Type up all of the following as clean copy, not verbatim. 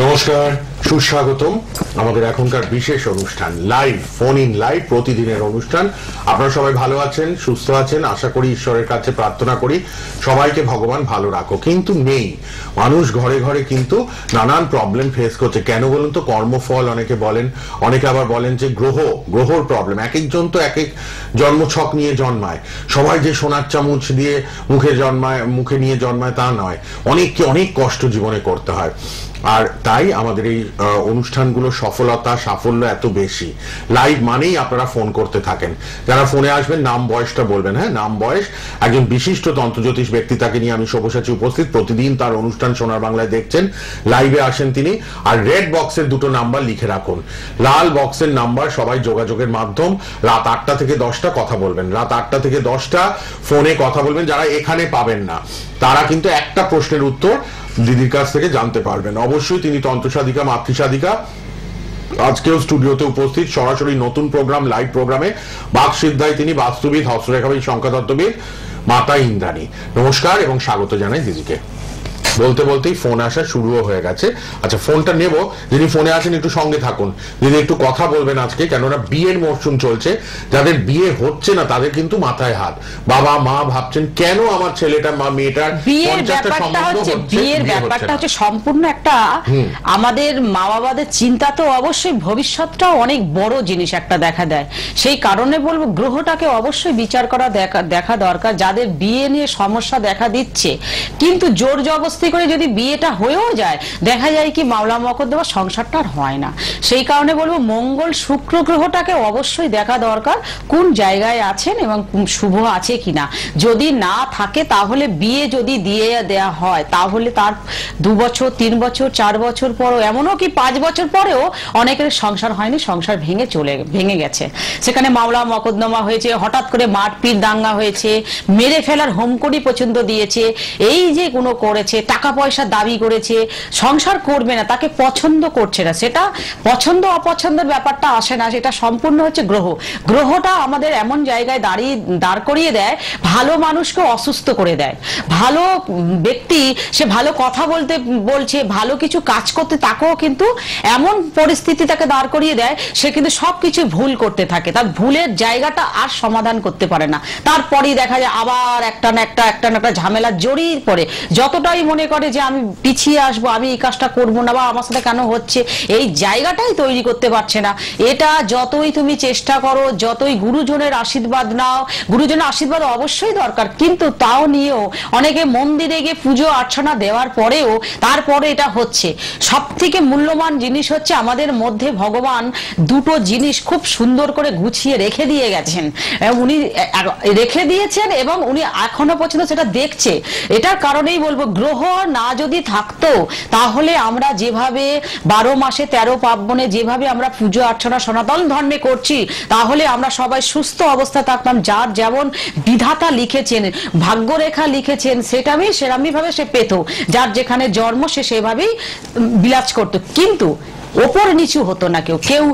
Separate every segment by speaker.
Speaker 1: নমস্কার, সুস্বাগতম আমাদের এখনকার বিশেষ অনুষ্ঠান লাইভ ফোন ইন লাইভ প্রতিদিনের অনুষ্ঠান। আপনারা সবাই ভালো আছেন, সুস্থ আছেন, আশা করি ঈশ্বরের কাছে প্রার্থনা করি সবাইকে ভগবান ভালো রাখো। কিন্তু নেই, মানুষ ঘরে ঘরে কিন্তু নানান প্রবলেম ফেস করছে। কেন বলুন তো? কর্মফল অনেকে বলেন, অনেকে আবার বলেন যে গ্রহর প্রবলেম। এক একজন তো এক এক জন্মছক নিয়ে জন্মায়। সবাই যে সোনার চামচ দিয়ে মুখে নিয়ে জন্মায় তা নয়, অনেককে অনেক কষ্ট জীবনে করতে হয়। আর তাই আমাদের এই অনুষ্ঠানগুলো সফলতা সাফল্য এত বেশি। লাইভ মানেই আপনারা ফোন করতে থাকেন। যারা ফোনে আসবেন নাম বয়সটা বলবেন। হ্যাঁ, নাম বয়স। একজন বিশিষ্ট তন্ত্রজ্যোতিষ ব্যক্তি, তাকে নিয়ে আমি সব্যসাচী উপস্থিত। প্রতিদিন তার অনুষ্ঠান সোনার বাংলায় দেখছেন, লাইভে আসেন তিনি। আর রেড বক্সের দুটো নাম্বার লিখে রাখুন। লাল বক্সের নাম্বার সবাই যোগাযোগের মাধ্যম। রাত 8টা থেকে 10টা কথা বলবেন, রাত 8টা থেকে 10টা ফোনে কথা বলবেন। যারা এখানে পাবেন না তারা কিন্তু একটা প্রশ্নের উত্তর দিদির কাছ থেকে জানতে পারবেন। অবশ্যই তিনি তন্ত্রসাধিকা, মাতৃসাধিকা। আজকেও স্টুডিওতে উপস্থিত, সরাসরি নতুন প্রোগ্রাম, লাইভ প্রোগ্রামে। বাকসিদ্ধায় তিনি বাস্তুবিদ, হস্তরেখাবিদ, সংখ্যাতত্ত্ববিদ মাতা ইন্দ্রাণী। নমস্কার এবং স্বাগত জানাই দিদিকে। বলতে বলতেই ফোন আসা শুরুও হয়ে গেছে। আচ্ছা, ফোনটা নেব। যিনি ফোনে আসেন একটু সঙ্গে থাকুন। দিদি একটু কথা বলবেন আজকে, কেননা বিয়ের মরশুম চলছে। যাদের বিয়ে হচ্ছে না তাদের কিন্তু মাথায় হাত। বাবা মা ভাবছেন কেন আমার ছেলেটা বা মেয়েটার
Speaker 2: বিয়ের ব্যাপারটা হচ্ছে সম্পূর্ণ একটা আমাদের মা বাবাদের চিন্তা। তো অবশ্যই ভবিষ্যৎটাও অনেক বড় জিনিস একটা দেখা দেয়। সেই কারণে বলবো গ্রহটাকে অবশ্যই বিচার করা দেখা দরকার। যাদের বিয়ে নিয়ে সমস্যা দেখা দিচ্ছে, কিন্তু জোর জবরদস্তি করে যদি বিয়েটা হয়েও যায়, দেখা যায় কি মামলা মকদ্দমা, সংসারটা আর হয় না। সেই কারণে বলবো মঙ্গল শুক্র গ্রহটাকে অবশ্যই দেখা দরকার, কোন জায়গায় আছেন এবং শুভ আছে কিনা। যদি না থাকে তাহলে বিয়ে যদি দিয়ে দেয়া হয় তাহলে তার 2 বছর 3 বছর 4 বছর পরও, এমনও কি 5 বছর পরেও অনেকের সংসার হয়নি, সংসার ভেঙে গেছে। সেখানে মামলা মকদ্দমা হয়েছে, হঠাৎ করে মারপিট দাঙ্গা হয়েছে, মেরে ফেলার হুমকি পর্যন্ত দিয়েছে। এই যে কোনো করেছে, টাকা পয়সা দাবি করেছে, সংসার করবে না, তাকে পছন্দ করছে না। সেটা পছন্দ অপছন্দের ব্যাপারটা আসে না, সেটা সম্পূর্ণ হচ্ছে গ্রহটা আমাদের এমন জায়গায় দাঁড় করিয়ে দেয়, ভালো মানুষকে অসুস্থ করে দেয়। ভালো ব্যক্তি, সে ভালো কথা বলছে, ভালো কিছু কাজ করতে, তাকেও কিন্তু এমন পরিস্থিতি তাকে দাঁড় করিয়ে দেয়, সে কিন্তু সবকিছু ভুল করতে থাকে। তার ভুলের জায়গাটা আর সমাধান করতে পারে না। তারপরেই দেখা যায় আবার একটা না একটা ঝামেলা জড়িয়ে পড়ে। যতটাই মনে করে যে আমি পিছিয়ে আসবো, আমি এই কাজটা করবো না, বা আমার সাথে কেন হচ্ছে, এই জায়গাটাই তৈরি করতে পারছে না। এটা যতই তুমি চেষ্টা করো, যতই গুরুজনের আশীর্বাদ নাও, গুরুজনের আশীর্বাদ অবশ্যই দরকার, কিন্তু তাও নিয়েও অনেকে মন্দিরে গিয়ে পুজো অর্চনা দেওয়ার পরেও তারপরে এটা হচ্ছে। সব থেকে মূল্যবান জিনিস হচ্ছে আমাদের মধ্যে ভগবান দুটো জিনিস খুব সুন্দর করে গুছিয়ে রেখে দিয়ে গেছেন। উনি রেখে দিয়েছেন এবং উনি এখনো পর্যন্ত সেটা দেখছে। এটার কারণেই বলবো গ্রহ না যদি থাকতো তাহলে আমরা যেভাবে 12 মাসে 13 পার্বণে যেভাবে আমরা পুজো অর্চনা সনাতন ধর্মে করছি, তাহলে আমরা সবাই সুস্থ অবস্থায় থাকতাম। যার যেমন বিধাতা লিখেছেন, ভাগ্যরেখা লিখেছেন, সেরকমই ভাবে সে পেত। যার যেখানে জন্ম সে সেভাবেই বিলাস করতো, কিন্তু ওপর নিচু হতো না। কেউ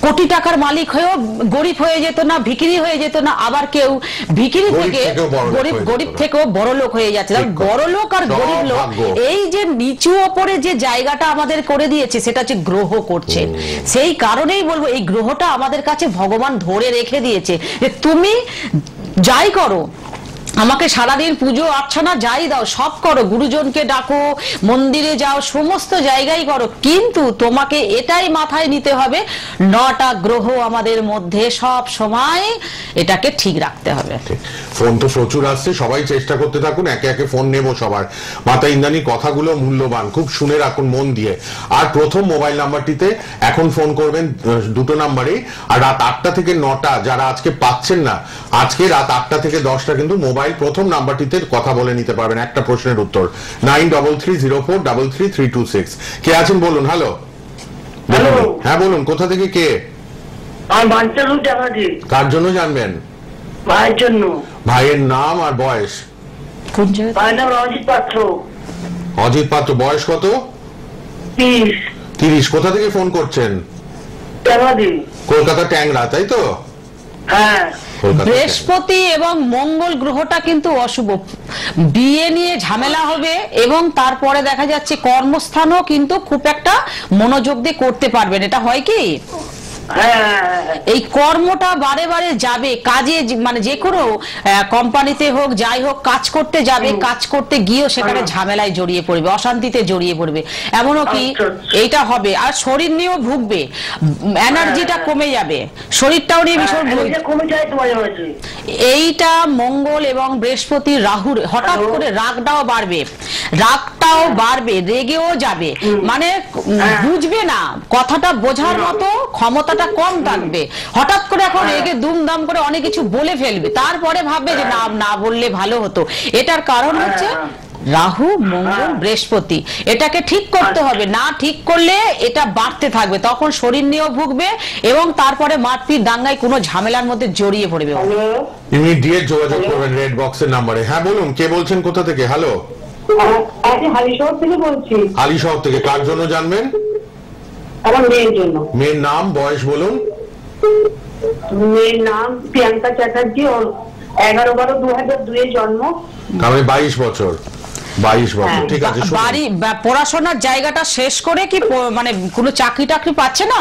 Speaker 2: কোটি টাকার মালিক হয়েও গরিব হয়ে যেত না, ভিখিরি হয়ে যেত না। আবার কেউ ভিখিরি থেকে গরিব থেকেও বড় লোক হয়ে যাচ্ছে। বড় লোক আর গরিব লোক, এই যে নিচু ওপরে যে জায়গাটা আমাদের করে দিয়েছে, সেটা হচ্ছে গ্রহ করছে। সেই কারণেই বলবো এই গ্রহটা আমাদের কাছে ভগবান ধরে রেখে দিয়েছে যে তুমি যাই করো, আমাকে সারাদিন পুজো অর্চনা যাই দাও, সব করো, গুরুজনকে ডাকো, মন্দিরে যাও, সমস্ত জায়গায় করো, কিন্তু তোমাকে এটাই মাথায় নিতে হবে, 9টা গ্রহ আমাদের মধ্যে সব সময় এটাকে ঠিক রাখতে হবে।
Speaker 1: ফোন তো প্রচুর আসছে, সবাই চেষ্টা করতে থাকুন, একে একে ফোন নেব সবার। মাতা ইন্দ্রাণীর কথাগুলো মূল্যবান, খুব শুনে রাখুন মন দিয়ে। আর প্রথম মোবাইল নাম্বারটিতে এখন ফোন করবেন, দুটো নাম্বারে। আর রাত 8টা থেকে 9টা যারা আজকে পাচ্ছেন না, আজকে রাত 8টা থেকে 10টা কিন্তু মোবাইল প্রথম নাম্বারটিতে কথা বলে নিতে পারবেন। একটা প্রশ্নের উত্তর 9330433326। কে আছেন বলুন। হ্যালো। হ্যাঁ বলুন, কোথা থেকে কে? কার জন্য জানবেন?
Speaker 3: ভাইয়ের জন্য।
Speaker 1: ভাইয়ের নাম আর বয়স?
Speaker 3: ভাইয়ের নাম অজিত পাত্র।
Speaker 1: অজিত পাত্র, বয়স কত?
Speaker 3: 30।
Speaker 1: কোথা থেকে ফোন করছেন?
Speaker 3: ট্যাংরা।
Speaker 1: কলকাতা ট্যাংরা, তাই তো?
Speaker 3: হ্যাঁ
Speaker 2: বৃহস্পতি এবং মঙ্গল গ্রহটা কিন্তু অশুভ, বিয়ে নিয়ে ঝামেলা হবে এবং তারপরে দেখা যাচ্ছে কর্মস্থানও কিন্তু খুব একটা মনোযোগ দিয়ে করতে পারবেন। এটা হয় কি এই কর্মটা বারে বারে যাবে কাজে, মানে যে কোনো কোম্পানিতে হোক যাই হোক কাজ করতে যাবে, কাজ করতে গিয়েও সেখানে ঝামেলায় জড়িয়ে পড়বে, অশান্তিতে জড়িয়ে পড়বে, এমনও কি এইটা হবে। আর শরীর নিয়েও ভুগবে, এনার্জিটা কমে যাবে, শরীরটাও নিয়ে ভীষণ এইটা মঙ্গল এবং বৃহস্পতি রাহুর হঠাৎ করে রাগটাও বাড়বে, রেগেও যাবে, মানে বুঝবে না, কথাটা বোঝার মতো ক্ষমতাটা কম থাকবে, হঠাৎ করে এখন রেগে দুমদাম করে অনেক কিছু বলে ফেলবে, তারপরে ভাববে যে না বললে ভালো হতো। এটার কারণ হচ্ছে রাহু মঙ্গল বৃহস্পতি, এটাকে ঠিক করতে হবে, না ঠিক করলে এটা বাড়তে থাকবে, তখন শরীর নিয়েও ভুগবে এবং তারপরে মারপিট দাঙ্গায় কোনো ঝামেলার মধ্যে জড়িয়ে পড়বে।
Speaker 1: ইমিডিয়েট যোগাযোগ করবেন রেড বক্সের নাম্বারে। হ্যাঁ বলুন, কে বলছেন, কোথা থেকে? হ্যালো,
Speaker 4: আমি হালিশহর থেকে বলছি।
Speaker 1: হালিশহর থেকে কার জন্য জানবেন?
Speaker 4: আমার মেয়ের জন্য।
Speaker 1: মেয়ের নাম, বয়স বলুন।
Speaker 4: মেয়ের নাম প্রিয়াঙ্কা চ্যাটার্জি, ওর 11/12/2002 জন্ম।
Speaker 1: আমি 22 বছর। 22 বছর, ঠিক আছে।
Speaker 2: বাড়ি পড়াশোনার জায়গাটা শেষ করে কি মানে কোনো চাকরি টাকরি পাচ্ছে না,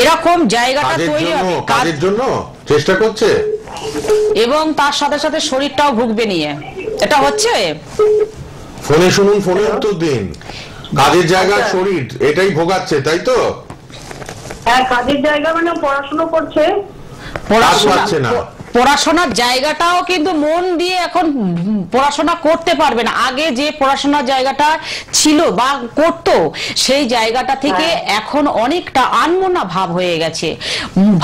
Speaker 2: এরকম জায়গাটা তৈরি হবে,
Speaker 1: কাজের জন্য চেষ্টা করছে
Speaker 2: এবং তার সাথে সাথে শরীরটাও ভুগবে নিয়ে, এটা হচ্ছে।
Speaker 1: ফোনে শুনুন, ফোনে উত্তর দিন। কাজের জায়গা শরীর এটাই ভোগাচ্ছে, তাই তো?
Speaker 4: হ্যাঁ, কাজের জায়গা মানে পড়াশোনা করছে,
Speaker 2: পড়াশোনার জায়গাটাও কিন্তু মন দিয়ে এখন পড়াশোনা করতে পারবে না। আগে যে পড়াশোনার জায়গাটা ছিল বা করতো, সেই জায়গাটা থেকে এখন অনেকটা আনমনা ভাব হয়ে গেছে,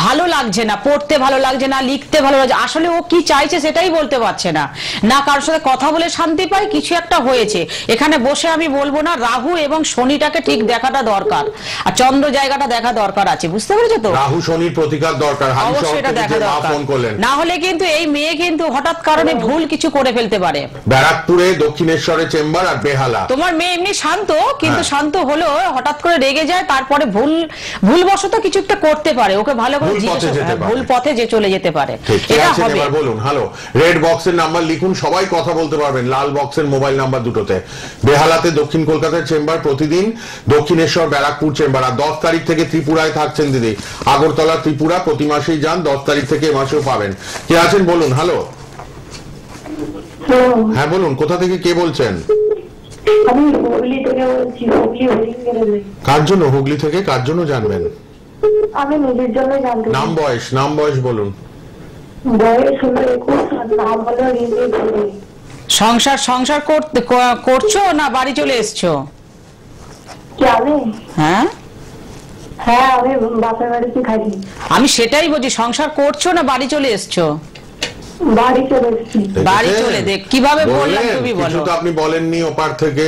Speaker 2: ভালো লাগছে না, পড়তে ভালো লাগছে না, লিখতে ভালো লাগছে, আসলে ও কি চাইছে সেটাই বলতে পারছে না, না কারোর সাথে কথা বলে শান্তি পায়, কিছু একটা হয়েছে। এখানে বসে আমি বলবো না, রাহু এবং শনিটাকে ঠিক দেখাটা দরকার, আর চন্দ্র জায়গাটা দেখা দরকার আছে, বুঝতে পেরেছো তো?
Speaker 1: রাহু শনির প্রতিকার দরকার,
Speaker 2: অবশ্যই এটা দেখা দরকার, না হলে কিন্তু এই মেয়ে কিন্তু হঠাৎ কারণে ভুল কিছু করে ফেলতে পারে।
Speaker 1: ব্যারাকপুরে দক্ষিণেশ্বরে চেম্বার আর বেহালা।
Speaker 2: তোমার মেয়ে এমনি শান্ত, কিন্তু শান্ত হলো হঠাৎ করে রেগে যায়, তারপরে ভুলবশত কিছু একটা করতে পারে, ওকে ভালো করে ভুল পথে যে চলে যেতে পারে, এটা হবে।
Speaker 1: এবার বলুন। হ্যালো, রেড বক্সের নাম্বার লিখুন, সবাই কথা বলতে পারবেন, লাল বক্সের মোবাইল নাম্বার দুটোতে। বেহালাতে দক্ষিণ কলকাতার চেম্বার প্রতিদিন, দক্ষিণেশ্বর ব্যারাকপুর চেম্বার। আর 10 তারিখ থেকে ত্রিপুরায় থাকছেন দিদি, আগরতলা ত্রিপুরা, প্রতি মাসেই যান, 10 তারিখ থেকে এ মাসেও পাবেন। কে আছেন বলুন? হ্যালো, হ্যাঁ বলুন, কোথা থেকে কে বলছেন?
Speaker 4: আমি হুগলি থেকে বলছি, হুগলি হরিঙ্গিরে।
Speaker 1: কার জন্য হুগলি থেকে, কার জন্য জানবেন?
Speaker 4: আমি নিজের জন্য জানতে।
Speaker 1: নাম বয়স বলুন।
Speaker 4: বয়স হলো 21, নাম হলো রিঙ্কি।
Speaker 2: সংসার করছো না বাড়ি চলে এসছো?
Speaker 4: জানে?
Speaker 2: হ্যাঁ
Speaker 4: হ্যাঁ, আমি বাপের বাড়িতে থাকি।
Speaker 2: আমি সেটাই বলছি, সংসার করছো না বাড়ি চলে এসছো?
Speaker 4: বাড়ি চলে এসেছি।
Speaker 2: বাড়ি চলে, দেখ কিভাবে বললাম, তুমি বলো।
Speaker 1: কিছু তো আপনি বলেননি ওপার থেকে,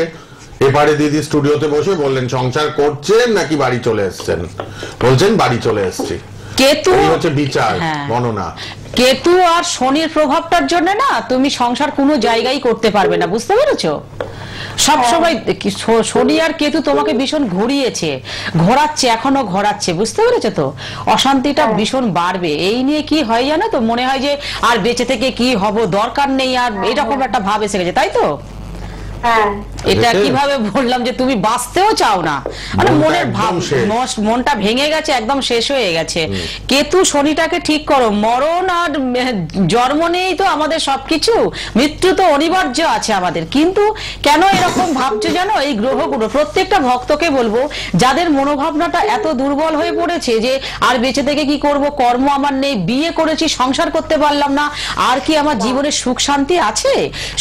Speaker 1: এপারে দিদি স্টুডিওতে বসে বললেন সংসার করছেন নাকি বাড়ি চলে এসেছেন, বলছেন বাড়ি চলে এসেছি।
Speaker 2: কেতু
Speaker 1: হচ্ছে বিচার গণনা।
Speaker 2: কেতু আর শনির প্রভাবটার জন্য না তুমি সংসার কোনো জায়গায় করতে পারবে না, বুঝতে পেরেছো? সবসময় শনি আর কেতু তোমাকে ভীষণ ঘোরাচ্ছে, এখনো ঘোরাচ্ছে, বুঝতে পেরেছো তো? অশান্তিটা ভীষণ বাড়বে। এই নিয়ে কি হয় জানো তো, মনে হয় যে আর বেঁচে থেকে কি হব, দরকার নেই, আর এরকম একটা ভাব এসে গেছে, তাই তো? এটা কিভাবে বললাম যে তুমি বাঁচতেও চাও না, মানে মনের ভাব, মনটা ভেঙে গেছে, একদম শেষ হয়ে গেছে। কেতু শনিটাকে ঠিক করো, মরণ আর জন্ম নেই তো আমাদের সবকিছু, মৃত্যু তো অনিবার্য আছে আমাদের, কিন্তু কেন এরকম ভাবছো জানো? এই গ্রহগুলো, প্রত্যেকটা ভক্তকে বলবো, যাদের মনোভাবনাটা এত দুর্বল হয়ে পড়েছে যে আর বেঁচে থেকে কি করব, কর্ম আমার নেই, বিয়ে করেছি সংসার করতে পারলাম না, আর কি আমার জীবনে সুখ শান্তি আছে?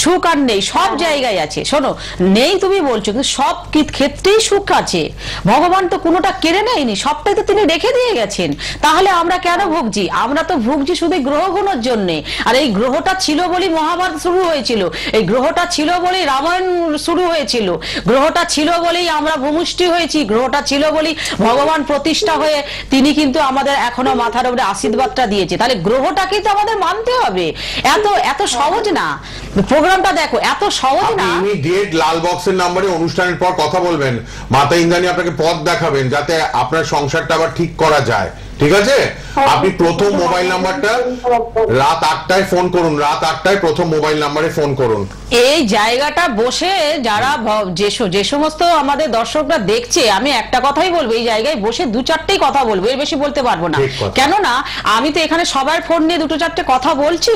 Speaker 2: সুখ আর নেই, সব জায়গায় আছে। শোনো, নেই তুমি বলছো, কিন্তু সব ক্ষেত্রেই সুখ আছে, ভগবান তো কোনোটা কেড়ে নেয়নি, সবটাই তো তিনি রেখে দিয়ে গেছেন। তাহলে আমরা কেন ভুগছি? আমরা তো ভুগছি শুধু গ্রহগুলোর জন্য, আর এই গ্রহটা ছিল বলেই মহাভারত শুরু হয়েছিল, এই গ্রহটা ছিল বলেই রামায়ণ শুরু হয়েছিল, গ্রহটা ছিল বলেই আমরা ভূমিষ্ঠি হয়েছি, গ্রহটা ছিল বলেই ভগবান প্রতিষ্ঠা হয়ে তিনি কিন্তু আমাদের এখনো মাথার উপরে আশীর্বাদটা দিয়েছে। তাহলে গ্রহটাকে তো আমাদের মানতে হবে, এত সহজ না। প্রোগ্রামটা দেখো, এত সহজ না।
Speaker 1: লাল বক্সের নাম্বারে অনুষ্ঠানের পর কথা বলবেন, মাতা ইন্দ্রাণী আপনাকে পথ দেখাবেন যাতে আপনার সংসারটা আবার ঠিক করা যায়, ঠিক আছে? আপনি প্রথম মোবাইল নাম্বারটা রাত 8টায় ফোন করুন, রাত 8টায় প্রথম মোবাইল নাম্বারে ফোন করুন।
Speaker 2: এই জায়গাটা বসে যারা যে সমস্ত আমাদের দর্শকরা দেখছে, আমি একটা কথাই বলবো, এই জায়গায় বসে 2-4টেই কথা বলবো, এর বেশি বলতে পারবো না। কেননা আমি তো এখানে সবার ফোন নিয়ে 2-4টে কথা বলছি,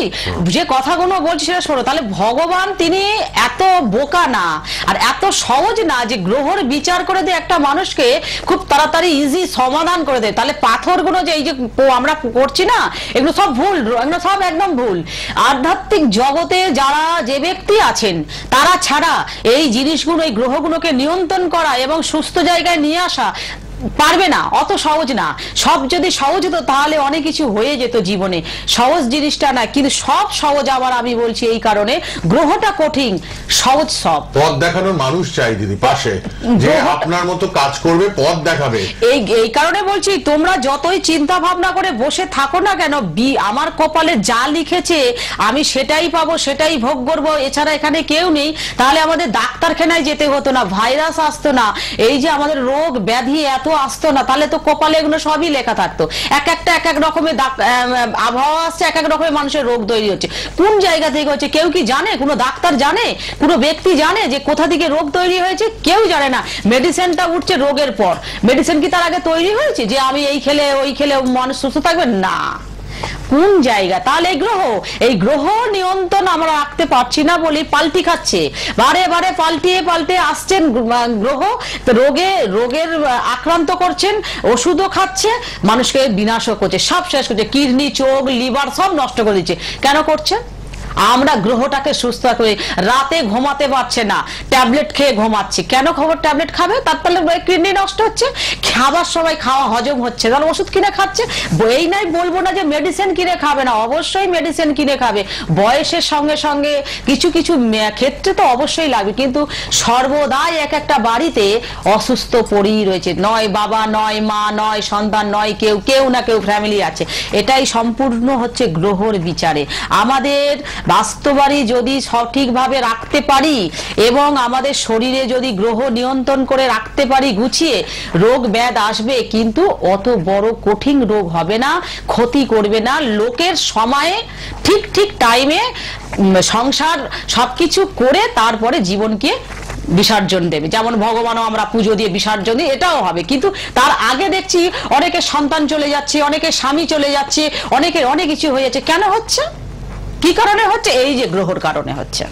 Speaker 2: যে কথাগুলো বলছি সেটা শোনো। তাহলে ভগবান তিনি এত বোকা না আর এত সহজ না যে গ্রহর বিচার করে দিয়ে একটা মানুষকে খুব তাড়াতাড়ি ইজি সমাধান করে দেয়। তাহলে পাথরগুলো যে এই যে আমরা করছি না, এগুলো সব ভুল, এগুলো সব একদম ভুল। আধ্যাত্মিক জগতে যারা যে ব্যক্তি আছেন তারা ছাড়া এই জিনিসগুলো, এই গ্রহগুলোকে নিয়ন্ত্রণ করা এবং সুস্থ জায়গায় নিয়ে আসা পারবে না, অত সহজ না। সব যদি সহজ হতো তাহলে অনেক কিছু হয়ে যেত জীবনে। সহজ জিনিসটা না, কিন্তু সব সহজ আবার আমি বলছি এই কারণে, গ্রহটা কঠিন, সহজ সব।
Speaker 1: পথ দেখানোর মানুষ চাই দিদি পাশে, যে আপনার মতো কাজ করবে, পথ দেখাবে।
Speaker 2: এই কারণে বলছি, তোমরা যতই চিন্তা ভাবনা করে বসে থাকো না কেন, আমার কপালে যা লিখেছে আমি সেটাই পাবো, সেটাই ভোগ করবো, এছাড়া এখানে কেউ নেই। তাহলে আমাদের ডাক্তারখানায় যেতে হতো না, ভাইরাস আসতো না, এই যে আমাদের রোগ ব্যাধি এত আসতো না, তাহলে তো কপালে এগুলো সবই লেখা থাকতো। এক এক রকমের আবহাওয়া আসছে, এক এক রকমের মানুষের রোগ তৈরি হচ্ছে। কোন জায়গা থেকে হচ্ছে কেউ কি জানে? কোনো ডাক্তার জানে? কোনো ব্যক্তি জানে যে কোথা থেকে রোগ তৈরি হয়েছে? কেউ জানে না। মেডিসিনটা উঠছে রোগের পর। মেডিসিন কি তার আগে তৈরি হয়েছে যে আমি এই খেলে ওই খেলে মানুষ সুস্থ থাকবে? না। কোন জায়গা? তাহলে এই গ্রহ নিয়ন্ত্রণ আমরা রাখতে পারছি না বলে পাল্টি খাচ্ছে, বারে বারে পাল্টে আসছেন গ্রহ, রোগের আক্রান্ত করছেন, ওষুধও খাচ্ছে, মানুষকে বিনাশও করছে, সব শেষ করছে, কিডনি, চোখ, লিভার সব নষ্ট করে দিচ্ছে। কেন করছে? আমরা গ্রহটাকে সুস্থ করে রাতে ঘুমাতে পারছে না, ট্যাবলেট খেয়ে ঘুমাচ্ছি। কেন ট্যাবলেট খাবে? তার ফলে কিডনি নষ্ট হচ্ছে, খাবার সময় খাওয়া হজম হচ্ছে, তাহলে ওষুধ কিনে খাচ্ছে। এই নাই বলবো না যে মেডিসিন কিনে খাবে না, অবশ্যই মেডিসিন কিনে খাবে, বয়সের সঙ্গে সঙ্গে কিছু ক্ষেত্রে তো অবশ্যই লাগবে, কিন্তু সর্বদাই একটা বাড়িতে অসুস্থ পড়েই রয়েছে, নয় বাবা, নয় মা, নয় সন্তান, নয় কেউ না কেউ ফ্যামিলি আছে। এটাই সম্পূর্ণ হচ্ছে গ্রহর বিচারে। আমাদের বাস্তবাড়ি যদি সঠিকভাবে রাখতে পারি এবং আমাদের শরীরে যদি গ্রহ নিয়ন্ত্রণ করে রাখতে পারি গুছিয়ে, রোগ ব্যাধ আসবে কিন্তু অত বড় কঠিন রোগ হবে না, ক্ষতি করবে না। লোকের সময়ে ঠিক টাইমে সংসার সবকিছু করে তারপরে জীবনকে বিসর্জন দেবে। যেমন ভগবানও আমরা পুজো দিয়ে বিসর্জন দিই, এটাও হবে। কিন্তু তার আগে দেখছি অনেকের সন্তান চলে যাচ্ছে, অনেকের স্বামী চলে যাচ্ছে, অনেকের অনেক কিছু হয়ে যাচ্ছে। কেন হচ্ছে? কি কারণে হচ্ছে? এই যে গ্রহর কারণে হচ্ছে।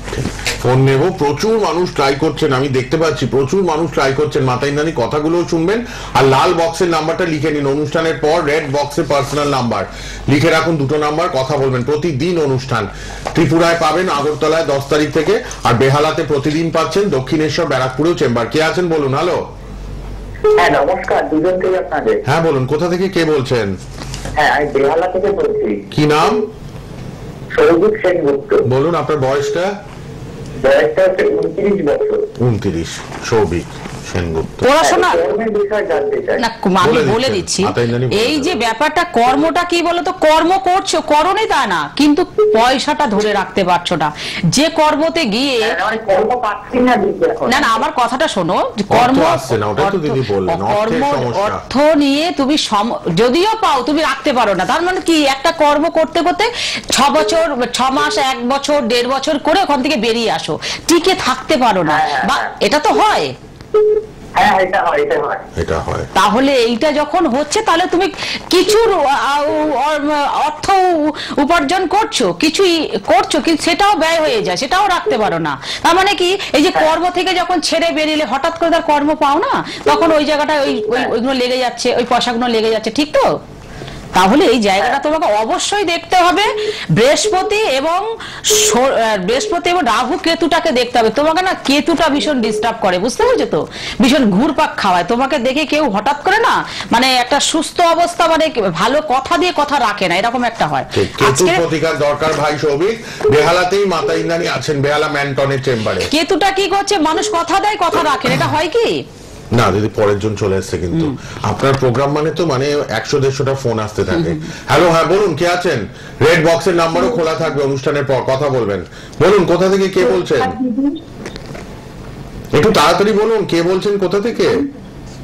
Speaker 1: ফোন নেব, প্রচুর মানুষ ট্রাই করছেন, আমি দেখতে পাচ্ছি প্রচুর মানুষ ট্রাই করছেন। মাতাইন্দানি কথাগুলো শুনবেন আর লাল বক্সের নাম্বারটা লিখে নিন। অনুষ্ঠানের পর রেড বক্সে পার্সোনাল নাম্বার লিখে রাখুন, 2টো নাম্বার, কথা বলবেন। প্রতিদিন অনুষ্ঠান ত্রিপুরায় পাবেন আগরতলায় 10 তারিখ থেকে, আর বেহালাতে প্রতিদিন পাচ্ছেন, দক্ষিণেশ্বর ব্যারাকপুরেও চেম্বার। কে আছেন বলুন? হ্যালো।
Speaker 4: হ্যাঁ নমস্কার, দুজন থেকে আপনাদের।
Speaker 1: হ্যাঁ বলুন, কোথা থেকে কে বলছেন?
Speaker 4: হ্যাঁ আমি বেহালা থেকে বলছি।
Speaker 1: কি নাম?
Speaker 4: সৌভিক সেনগুপ্ত।
Speaker 1: বলুন আপনার বয়সটা?
Speaker 4: বয়সটা হচ্ছে 29 বছর।
Speaker 1: 29। সৌভিক সেনগুপ্ত।
Speaker 2: পড়াশোনা
Speaker 4: না,
Speaker 2: আমি বলে দিচ্ছি, এই যে ব্যাপারটা, কর্মটা কি বলতো, কর্ম করছো, করোনি তা না, কিন্তু পয়সাটা ধরে রাখতে পারছো না। যে কর্মতে গিয়ে না, আমার কথাটা শোনো, কর্ম অর্থ নিয়ে তুমি যদিও পাও, তুমি রাখতে পারো না। তার মানে কি, একটা কর্ম করতে করতে 6 বছর, 6 মাস, 1 বছর, 1.5 বছর করে ওখান থেকে বেরিয়ে আসো, টিকে থাকতে পারো না। বা এটা তো হয়। তাহলে এইটা যখন হচ্ছে, তাহলে তুমি কিছু অর্থ উপার্জন করছো, কিছুই করছো, কিন্তু সেটাও ব্যয় হয়ে যায়, সেটাও রাখতে পারো না। তার মানে কি, এই যে কর্ম থেকে যখন ছেড়ে বেরিয়ে হঠাৎ করে তার কর্ম পাও না, তখন ওই জায়গাটা ওইগুলো লেগে যাচ্ছে, ওই পয়সাগুলো লেগে যাচ্ছে, ঠিক তো? তাহলে এই জায়গাটা তোমাকে অবশ্যই দেখতে হবে। বৃহস্পতি এবং রাহু কেতুটাকে দেখতে হবে। তোমাকে না কেতুটা ভীষণ ডিস্টার্ব করে, বুঝতে পারছো তো? ভীষণ ঘুরপাক খাওয়ায়। তোমাকে দেখে কেউ হঠাৎ করে না, মানে একটা সুস্থ অবস্থা, মানে ভালো কথা দিয়ে কথা রাখে না, এরকম একটা হয়।
Speaker 1: কেতু প্রতিকার দরকার ভাই সৌভিক। বেহালাতেই মাতাইন্দানি আছেন, বেহালা ম্যান্টনের চেম্বারে।
Speaker 2: কেতুটা কি করছে? মানুষ কথা দেয়, কথা রাখে, এটা হয় কি
Speaker 1: না দিদি? পরের জন চলে এসছে, কিন্তু আপনার প্রোগ্রাম মানে তো 100-150টা ফোন আসতে থাকে। হ্যালো, হ্যাঁ বলুন, কে আছেন? রেড বক্সের নাম্বারও খোলা থাকবে, অনুষ্ঠানের পর কথা বলবেন। বলুন, কোথা থেকে কে বলছেন? একটু তাড়াতাড়ি বলুন, কে বলছেন, কোথা থেকে?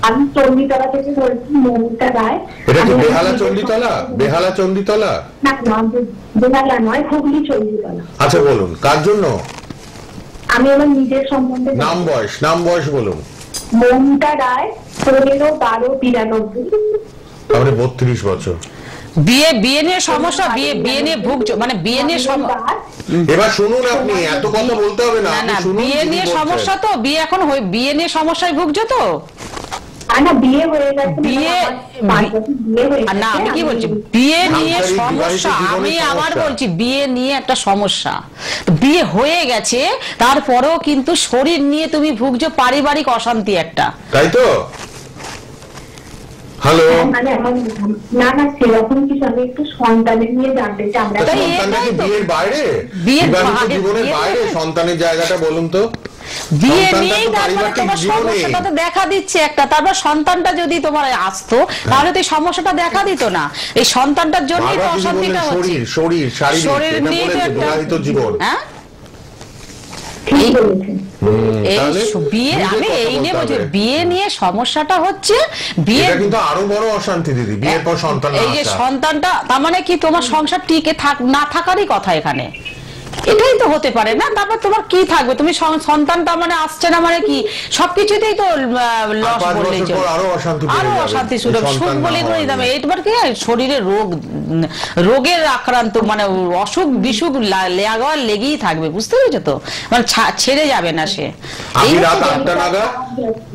Speaker 4: আমি চণ্ডীতলা থেকে বলছি, মৌমিতা রায়।
Speaker 1: এটা কি বেহালা চণ্ডীতলা? বেহালা চণ্ডীতলা?
Speaker 4: না না, বেহালা নয়, হুগলি চণ্ডীতলা।
Speaker 1: আচ্ছা বলুন কার জন্য?
Speaker 4: আমি আমার নিজের সম্বন্ধে।
Speaker 1: নাম বয়স বলুন।
Speaker 4: মৌমিতা রায়, 15/12/93।
Speaker 1: তাহলে 32 বছর।
Speaker 2: বিয়ে নিয়ে সমস্যা, বিয়ে নিয়ে ভুগছো, মানে বিয়ে নিয়ে
Speaker 1: এবার শুনুন, আপনি এত কথা বলতে হবে না,
Speaker 2: না বিয়ে নিয়ে সমস্যা তো, বিয়ে নিয়ে সমস্যায় ভুগছো তো?
Speaker 4: না, বিয়ে হয়ে গেছে।
Speaker 2: বিয়ে না, আমি কি বলছি, বিয়ে নিয়ে সমস্যা, আমি আবার বলছি বিয়ে নিয়ে একটা সমস্যা। বিয়ে হয়ে গেছে, তারপরেও কিন্তু শরীর নিয়ে তুমি ভুগছো, পারিবারিক অশান্তি একটা,
Speaker 1: তাই তো? হ্যালো,
Speaker 4: না না, সেরকম কিছু। আমি একটু সন্তানের নিয়ে জানতে চাই। আমরা
Speaker 1: বিয়ের বাইরে, জীবনের বাইরে সন্তানের জায়গাটা বলুন তো।
Speaker 2: বিয়ে নিয়েই তারপরে তোমার সমস্যাটা তো দেখা দিচ্ছে একটা, তারপর সন্তানটা যদি তোমার আসতো তাহলে তো এই সমস্যাটা দেখা দিত না। এই সন্তানটার জন্যই তো অশান্তিটা হচ্ছে। শরীর নিয়ে তো একটা
Speaker 1: জীবন।
Speaker 2: হ্যাঁ, বিয়ে নিয়ে সমস্যাটা হচ্ছে, বিয়ে
Speaker 1: কিন্তু আরো বড় অশান্তি দিদি, বিয়ের পর সন্তান।
Speaker 2: এই যে সন্তানটা, তার মানে কি তোমার সংসার টিকে না থাকারই কথা এখানে, এটাই তো হতে পারে না। তারপর তোমার কি থাকবে, তুমি সন্তানটা মানে আসছে না, মানে কি সবকিছুতেই তো লস বললেই চলে, আরো অশান্তি শুরু, সুখ বলে দিতাম। এইবার কি শরীরে রোগের আক্রান্ত, মানে অসুখ বিসুখ লেগেই থাকবে, বুঝতে পেরেছো তো, মানে ছেড়ে যাবে না সে।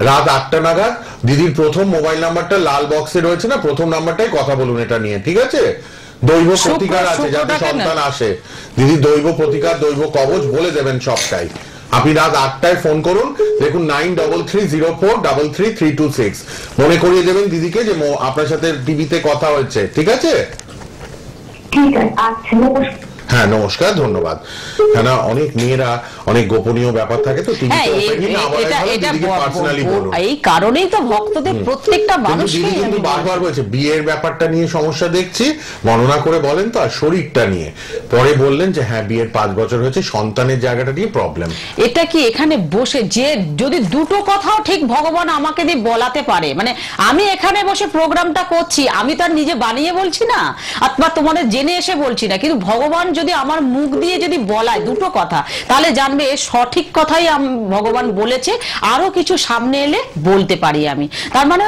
Speaker 1: রাত 8টা নাগাদ দিদির প্রথম মোবাইল নাম্বারটা লাল বক্সে রয়েছে না, প্রথম নাম্বারটাই কথা বলুন এটা নিয়ে, ঠিক আছে? দৈব প্রতিকার আছে যাতে সন্তান আসে, দিদি দৈব প্রতিকার, দৈব কবচ বলে দেবেন সবটাই। আপনি রাত 8টায় ফোন করুন, দেখুন 9330433326 মনে করিয়ে দেবেন দিদিকে যে আপনার সাথে টিভিতে কথা হয়েছে, ঠিক আছে?
Speaker 4: ঠিক আছে, আচ্ছা, নমস্কার।
Speaker 1: হ্যাঁ নমস্কার, ধন্যবাদ। হ্যাঁ না, অনেক মেয়েরা অনেক গোপনীয় ব্যাপার থাকে তো,
Speaker 2: এই কারণেই তো ভক্তদের প্রত্যেকটা মানুষ
Speaker 1: কিন্তু বারবার বলছে বিয়ের ব্যাপারটা নিয়ে সমস্যা দেখছি, গণনা করে বলেন তো, আর শরীরটা নিয়ে পরে বললেন যে হ্যাঁ বিয়ের 5 বছর হয়েছে, সন্তানের জায়গাটা নিয়ে প্রবলেম।
Speaker 2: এটা কি এখানে বসে যে যদি দুটো কথাও ঠিক ভগবান আমাকে দিয়ে বলাতে পারে, মানে আমি এখানে বসে প্রোগ্রামটা করছি, আমি তার নিজে বানিয়ে বলছি না, অথবা তোমাদের জেনে এসে বলছি না, কিন্তু ভগবান যদি আমার মুখ দিয়ে যদি বলায় দুটো কথা, তাহলে জানবে সঠিক কথাই ভগবান বলেছে, আরো কিছু সামনে এলে বলতে পারি আমি। তার মানে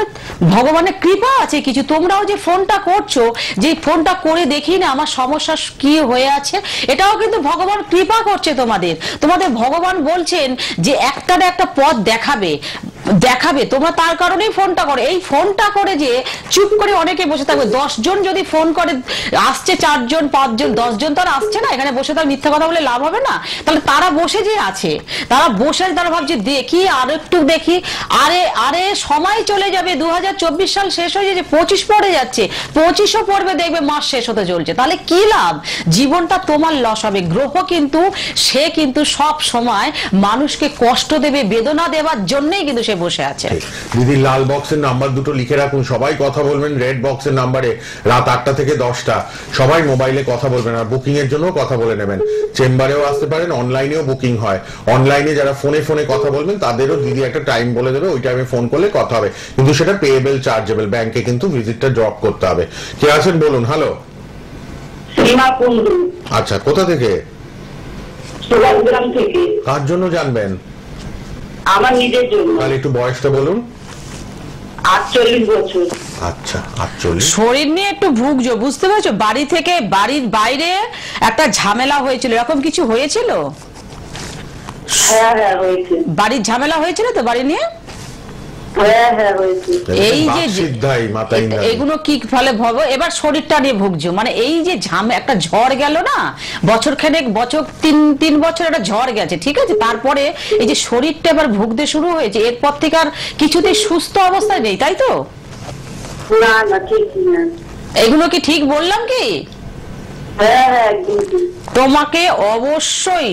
Speaker 2: ভগবানের কৃপা আছে কিছু। তোমরাও যে ফোনটা করছো, যে ফোনটা করে দেখি না আমার সমস্যা কি হয়ে আছে, এটাও কিন্তু ভগবান কৃপা করছে তোমাদের। ভগবান বলছেন যে একটা না একটা পথ দেখাবে, তোমরা তার কারণেই ফোনটা করো। এই ফোনটা করে যে চুপ করে অনেকে বসে থাকবে, 10 জন যদি ফোন করে, আসছে 4 জন 5 জন 10 জন তো আর আসছে না, এখানে বসে তার মিথ্যা কথা বলে লাভ হবে না। তাহলে তারা বসে যে আছে, তারা ভাবছে দেখি আর একটু দেখি, আরে সময় চলে যাবে, 2024 সাল শেষ হয়ে যাচ্ছে, 25 পড়ে যাচ্ছে, 25ও পড়বে, দেখবে মাস শেষ হতে চলছে, তাহলে কি লাভ? জীবনটা তোমার লস হবে। গ্রহ কিন্তু সে কিন্তু সব সময় মানুষকে কষ্ট দেবে, বেদনা দেওয়ার জন্যই কিন্তু সে বসে আছে।
Speaker 1: দিদি লাল বক্সের নাম্বার দুটো লিখে রাখুন, সবাই কথা বলবেন রেড বক্সের নাম্বারে, রাত 8টা থেকে 10টা সবাই মোবাইলে কথা বলবেন, আর বুকিং এর জন্য কথা বলে নেবেন। চেম্বারেও আসতে পারেন, অনলাইনেও বুকিং হয়। অনলাইনে যারা ফোনে কথা বলবেন তাদেরও দিদি একটা টাইম বলে দেবে, ওই টাইমে ফোন করলে কথা হবে, কিন্তু সেটা পেয়েবল চার্জেবল, ব্যাংকে কিন্তু ভিজিটটা ড্রপ করতে হবে। কে আছেন বলুন? হ্যালো, আচ্ছা, কোথা থেকে? কার জন্য জানবেন?
Speaker 3: আমার নিজের জন্য।
Speaker 1: তাহলে একটু বয়সটা বলুন।
Speaker 3: 48 বছর।
Speaker 1: আচ্ছা, 48।
Speaker 2: শরীর নিয়ে একটু ভুগছো, বুঝতে পেরেছো? বাড়ি থেকে বাড়ির বাইরে একটা ঝামেলা হয়েছিল, এরকম কিছু হয়েছিল?
Speaker 3: হ্যাঁ হয়েছে।
Speaker 2: বাড়ির ঝামেলা হয়েছিল তো বাড়ি নিয়ে? এই যে এগুলো কি ফলে এবার শরীরটা নিয়ে ভুগছো, মানে এই যে একটা ঝড় গেল না, বছর 3 বছর একটা ঝড় গেছে, ঠিক আছে, তারপরে এই যে শরীরটা এবার ভুগতে শুরু হয়েছে, এরপর থেকে আর কিছুতেই সুস্থ অবস্থায় নেই, তাই তো?
Speaker 3: না ঠিক না।
Speaker 2: এগুলো কি ঠিক বললাম কি? তোমাকে অবশ্যই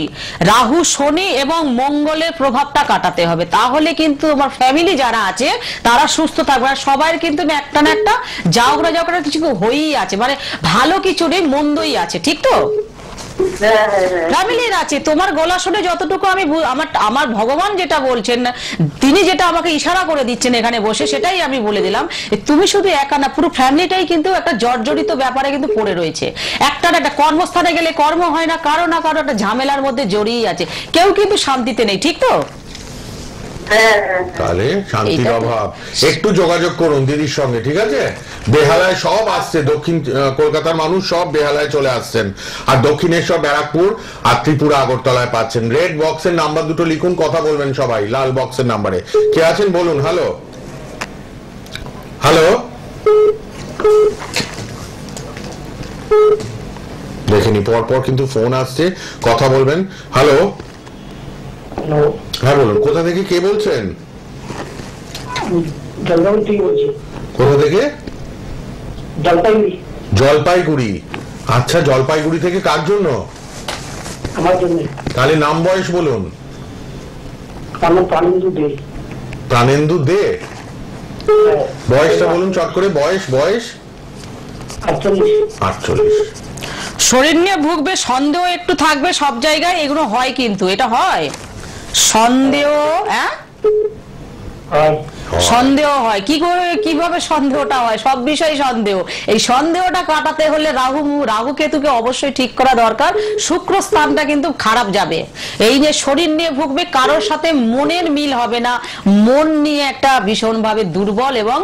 Speaker 2: রাহু, শনি এবং মঙ্গলের প্রভাবটা কাটাতে হবে, তাহলে কিন্তু তোমার ফ্যামিলি যারা আছে তারা সুস্থ থাকবে। আর সবাই কিন্তু একটা না একটা যাও কিছু হয়েই আছে, মানে ভালো কিছু নেই, মন্দই আছে, ঠিক তো?
Speaker 3: হ্যাঁ হ্যাঁ হ্যাঁ
Speaker 2: ফ্যামিলির আছে। তোমার গলা শুনে যতটুকু আমি আমার ভগবান যেটা বলছেন, তিনি যেটা আমাকে ইশারা করে দিচ্ছেন এখানে বসে, সেটাই আমি বলে দিলাম। তুমি শুধু একা না, পুরো ফ্যামিলিটাই কিন্তু একটা জর্জরিত ব্যাপারে কিন্তু পড়ে রয়েছে। একটা কর্মস্থানে গেলে কর্ম হয় না, কারো না কারো একটা ঝামেলার মধ্যে জড়িয়ে আছে, কেউ কিন্তু শান্তিতে নেই, ঠিক তো?
Speaker 1: তাহলে শান্তির অভাব। একটু যোগাযোগ করুন দিদির সঙ্গে, ঠিক আছে? বেহালায় সব আসছে, দক্ষিণ কলকাতার মানুষ সব বেহালায় চলে আসছেন, আর দক্ষিণেশ্বর, ব্যারাকপুর আর ত্রিপুরা আগরতলায় পাচ্ছেন। রেড বক্সের নাম্বার দুটো লিখুন, কথা বলবেন সবাই লাল বক্সের নাম্বারে। কে আছেন বলুন? হ্যালো হ্যালো, দেখেনি পরপর কিন্তু ফোন আসছে, কথা বলবেন। হ্যালো, হ্যাঁ বলুন, কোথা থেকে কে বলছেন?
Speaker 5: জলপাইগুড়ি থেকে বলছি।
Speaker 1: কোথা থেকে?
Speaker 5: জলপাইগুড়ি।
Speaker 1: জলপাইগুড়ি, আচ্ছা। জলপাইগুড়ি থেকে কার জন্য?
Speaker 5: আমার জন্য।
Speaker 1: তাহলে নাম বয়স বলুন।
Speaker 5: আমার প্রাণেন্দু দে।
Speaker 1: প্রাণেন্দু দে, বয়সটা বলুন চট করে। বয়স 48।
Speaker 2: শরীর নিয়ে ভুগবে, সন্দেহ একটু থাকবে সব জায়গায়, এগুলো হয় কিন্তু, এটা হয় সন্দেহ। হ্যাঁ, সন্দেহ হয়। কি করে, কিভাবে সন্দেহটা হয়? সব বিষয় সন্দেহ। এই সন্দেহটা কাটাতে হলে রাহু কেতুকে অবশ্যই ঠিক করা দরকার। শুক্র স্থানটা কিন্তু খারাপ যাবে। এই যে শরীর নিয়ে ভুগবে, কারোর সাথে মনের মিল হবে না, মন নিয়ে একটা ভীষণভাবে দুর্বল এবং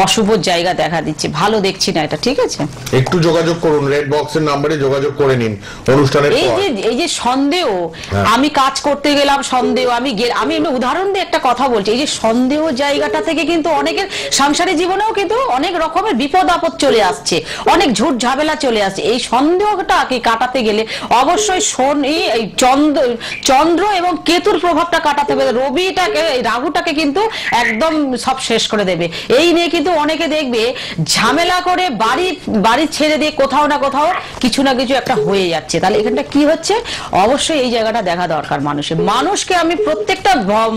Speaker 2: অশুভ জায়গা দেখা দিচ্ছে, ভালো দেখছি না এটা, ঠিক আছে?
Speaker 1: একটু যোগাযোগ করুন, রেড বক্সের নাম্বারে যোগাযোগ করে নিন অনুষ্ঠানের পর।
Speaker 2: এই যে সন্দেহ, আমি কাজ করতে গেলাম সন্দেহ, আমি এমনি উদাহরণ দিয়ে একটা কথা বলছি। এই যে সন্দেহ জায়গাটা থেকে কিন্তু অনেকের সাংসারিক জীবনেও কিন্তু অনেক রকমের বিপদ আপদ চলে আসছে, অনেক ঝুট ঝামেলা চলে আসছে। এই সন্দেহটাকে কাটাতে গেলে অবশ্যই এই চন্দ্র এবং কেতুর প্রভাবটা কাটাতে হবে। রবিটাকে, রাহুটাকে কিন্তু একদম সব শেষ করে দেবে। এই নিয়ে কিন্তু অনেকে দেখবে ঝামেলা করে বাড়ি ছেড়ে দিয়ে কোথাও না কোথাও কিছু না কিছু একটা হয়ে যাচ্ছে। তাহলে এখানটা কি হচ্ছে? অবশ্যই এই জায়গাটা দেখা দরকার মানুষকে। আমি প্রত্যেকটা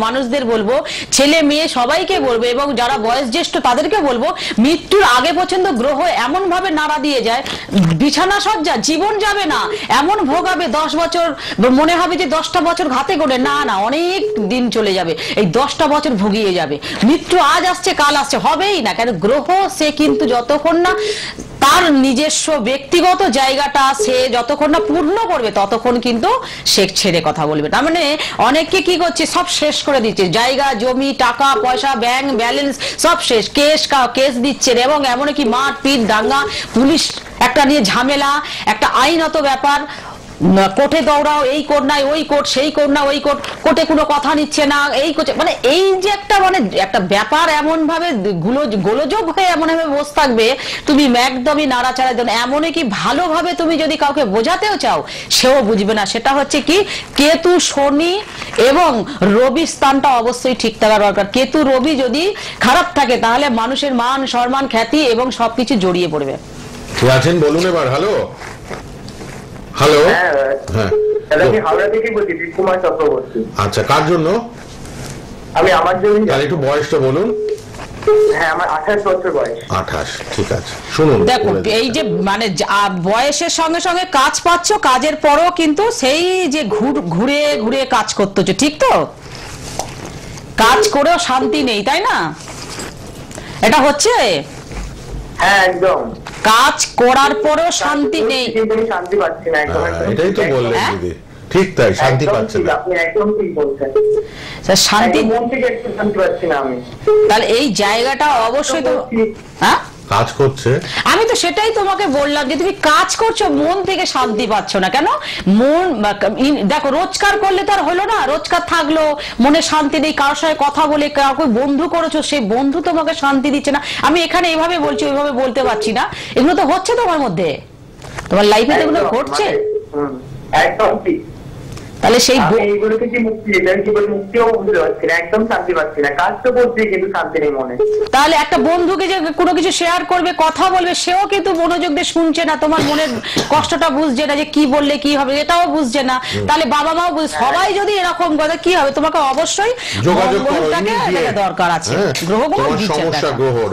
Speaker 2: মানুষদের বলবো, ছেলে মেয়ে সবাইকে বলবো, এবং যারা বয়স জ্যেষ্ঠ তাদেরকে বলবো, মৃত্যুর আগে পর্যন্ত গ্রহ এমন ভাবে নাড়া দিয়ে যায়, বিছানা সজ্জা, জীবন যাবে না, এমন ভোগাবে 10 বছর, মনে হবে যে 10টা বছর ঘাতে করে, না অনেক দিন চলে যাবে, এই 10টা বছর ভুগিয়ে যাবে। মৃত্যু আজ আসছে কাল আসছে, হবেই না। কেন? গ্রহ সে কিন্তু যতক্ষণ না তার নিজস্ব ব্যক্তিগত জায়গাটা সে যতক্ষণ না পূর্ণ করবে, ততক্ষণ কিন্তু সে ছেড়ে কথা বলবে। তার মানে অনেককে কি করছে, সব শেষ করে দিচ্ছে, জায়গা জমি টাকা পয়সা ব্যাংক ব্যালেন্স সব শেষ, কেস দিচ্ছেন, এবং এমনকি মারপিট দাঙ্গা, পুলিশ একটা নিয়ে ঝামেলা, একটা আইনত ব্যাপার, কোর্টে দৌড়াও, এই কোর্ট নাই ওই কোর্ট, সেই কোর্ট না ওই কোর্ট, কোর্টে কোনো কথা নিচ্ছে না, এই কোর্টে, মানে এই যে একটা ব্যাপার এমন ভাবে গোলযোগ হয়ে এমন ভাবে বসে থাকবে, তুমি একদমই নাড়াচাড়া দেন। এমনই কি ভালোভাবে তুমি যদি কাউকে বোঝাতেও চাও, সেও বুঝবে না। সেটা হচ্ছে কি, কেতু শনি এবং রবি স্থানটা অবশ্যই ঠিক থাকা দরকার। কেতু রবি যদি খারাপ থাকে, তাহলে মানুষের মান সম্মান খ্যাতি এবং সবকিছু জড়িয়ে পড়বে।
Speaker 1: ঠিক আছেন বলুন এবার। হ্যালো হ্যালো, হ্যাঁ
Speaker 5: আমি হাওড়া থেকে বলছি, কুমার চক্রবর্তী।
Speaker 1: আচ্ছা, কার জন্য?
Speaker 5: আমি আমার জন্য।
Speaker 1: তাহলে একটু বয়সটা বলুন।
Speaker 5: হ্যাঁ, আমার 28 বছর বয়স।
Speaker 1: 28, ঠিক আছে। শুনুন,
Speaker 2: দেখো এই যে মানে বয়সের সঙ্গে সঙ্গে কাজ পাচ্ছ, কাজের পরও কিন্তু সেই যে ঘুরে ঘুরে কাজ করতে হচ্ছে, ঠিক তো? কাজ করেও শান্তি নেই, তাই না? এটা হচ্ছে।
Speaker 5: হ্যাঁ একদম।
Speaker 2: কাজ করার পরেও শান্তি নেই,
Speaker 5: কিন্তু আমি শান্তি পাচ্ছি না একদম।
Speaker 1: এটাই তো বললেন দিদি, ঠিক তাই, শান্তি পাচ্ছেন না
Speaker 5: আপনি, একদম ঠিক বলছেন।
Speaker 2: শান্তি,
Speaker 5: মন থেকে একটু শান্তি পাচ্ছি না আমি।
Speaker 2: তাহলে এই জায়গাটা অবশ্যই তো, হ্যাঁ
Speaker 1: কাজ করছে।
Speaker 2: আমি তো সেটাই তোমাকে বললাম যে তুমি কাজ করছো, মন থেকে শান্তি পাচ্ছ না কেন? মন দেখো, রোজগার করলে তো আর হলো না, রোজগার থাকলো মনে শান্তি নেই, কারোর সঙ্গে কথা বলে কাউকে বন্ধু করেছো, সেই বন্ধু তোমাকে শান্তি দিচ্ছে না। আমি এখানে এইভাবে বলছি, ওইভাবে বলতে পারছি না, এগুলো তো হচ্ছে তোমার মধ্যে, তোমার লাইফে তো এগুলো ঘটছে।
Speaker 5: একদম ঠিক।
Speaker 2: তাহলে সেই
Speaker 5: এইগুলো থেকে মুক্তিও বুঝতে পারছি না, একদম শান্তি পাচ্ছি না। কাজ তো করছি কিন্তু শান্তি নেই মনে।
Speaker 2: তাহলে একটা বন্ধুকে যে কোনো কিছু শেয়ার করবে, কথা বলবে, সেও কিন্তু মনোযোগ দিয়ে শুনছে না, তোমার মনের কষ্টটা বুঝছে না, যে কি বললে কি হবে এটাও বুঝছে না। তাহলে বাবা মাও সবাই যদি এরকম করে কি হবে? তোমাকে অবশ্যই
Speaker 1: যোগাযোগ
Speaker 2: দরকার আছে, গ্রহগুলো
Speaker 1: সমস্যা গ্রহর।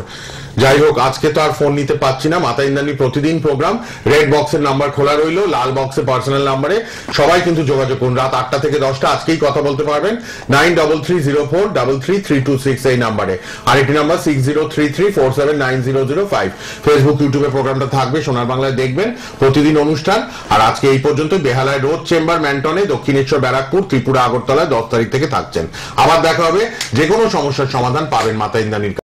Speaker 1: যাই হোক, আজকে তো আর ফোন নিতে পাচ্ছি না। মাতা ইন্দ্রাণী প্রতিদিন প্রোগ্রাম, রেড বক্সের নাম্বার খোলা রইলো, লাল বক্সে পার্সোনাল নাম্বারে সবাই কিন্তু যোগাযোগ করুন। রাত 8টা থেকে 10টা আজকেই কথা বলতে পারবেন 9330433226 এই নাম্বারে। আরেকটি নাম্বার 6033479005। ফেসবুক ইউটিউবে প্রোগ্রামটা থাকবে, সোনার বাংলায় দেখবেন প্রতিদিন অনুষ্ঠান। আর আজকে এই পর্যন্ত। বেহালায় রোড চেম্বার ম্যান্টনে, দক্ষিণেশ্বর ব্যারাকপুর, ত্রিপুরা আগরতলায় 10 তারিখ থেকে থাকছেন। আবার দেখা হবে। যে কোনো সমস্যার সমাধান পাবেন মাতা ইন্দ্রাণীর।